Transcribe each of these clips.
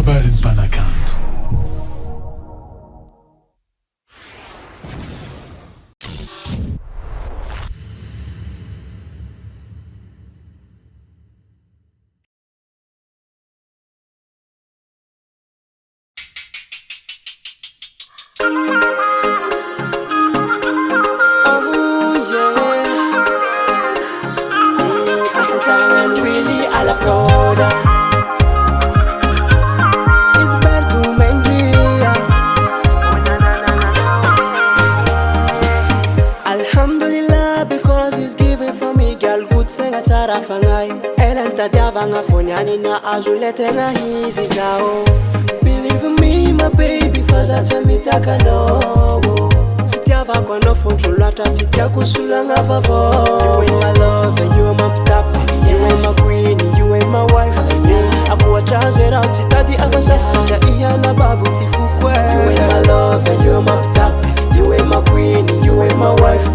Kabaron'Ny Mpanakanto. Alla proda is Bertomen-j. Alhamdulillah, because he's giving for me girl good senga tsara fangai ela ntadiavagna foniani na azoletena izy zao. Believe me my baby fa za tsy mitakanao fitiavako anao fondro loatra tsy tiako solagna vaovao. You ain't my love and you are my ptapa, you ain't my queen, you ain't my wife. Akuatrazo era utitadi avasasija iana babu tifukwe. You ain't my love and you are my ptapa, you ain't my queen, you ain't my wife.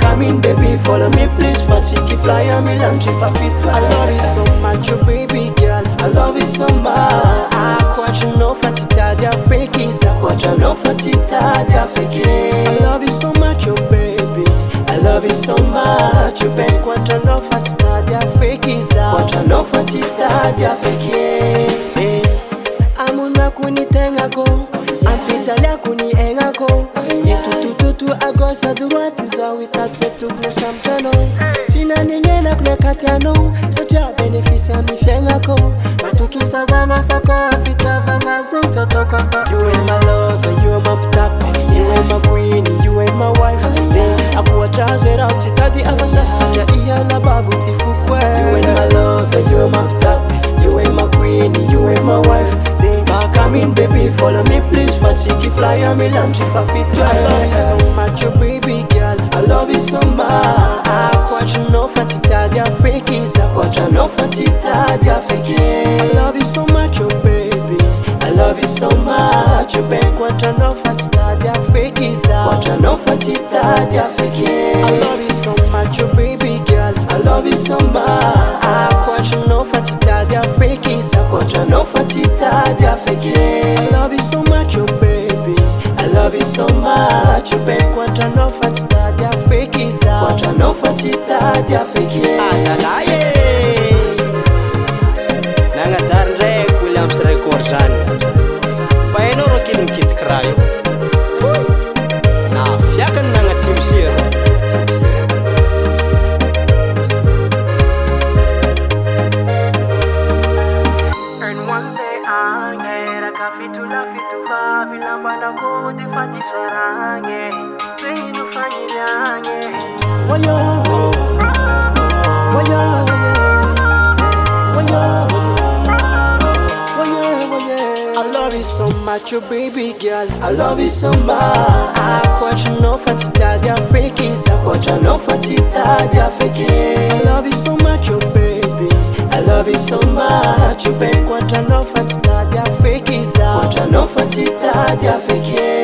Come in baby, follow me please. Fatiki fly and me lunch if I fit. I love you so much, oh baby girl, I love you so much. Aquacha no fatita dia fakis, aquacha no fatita dia fakis. I love you so much, oh baby, I love you so much. You been quacha no fatita dia fakis, quacha no fatita dia fakis. Amuna kuni tengako, ampitalia kuni engako. Yetutututu agosa durati za witatse tukle samtano. China ningena kuna katiano, saja benefisa mifengako. Matukisa zana fako, fita vanga zento toka. You ain't my love and you ain't my ptapa, you ain't my queen, you ain't my wife. Akuatrazo era utitadi avasasija iana babu tifukwe. You ain't my love and you ain't my ptapa, you ain't my queen, you ain't my wife. Come in baby, follow me please. Fatiki fly and me lunch if I fit. I love you so much, oh baby girl, I love you so much. Aquacha no fatita dia fakis, aquacha no fatita dia fakis. I love you so much, oh baby, I love you so much. You been quacha no fatita dia fakis, quacha no fatita dia fakis. I love you so much, oh baby girl, I love you so much. Aquacha no fatita dia fakis, aquacha no fatita dia fakis. I love you so much, oh baby, I love you so much. You been quacha no fatita dia fakis, quacha no fatita dia fakis. Azalaye nangadarre Williams record zany bainao rokiny mikity krayo na fiakany nagnatsimisiro. Fitula fituva vilambana ko de fatisarange sengi no fanyilange woyo woyo woyo woyo. I love you so much, oh baby girl, I love you so much. Aquacha no fatita dia fakis, aquacha no fatita dia fakis. I love you so much, oh baby, I love you so much. You been quacha no fatita dia fakis, quacha no fatita dia fakis.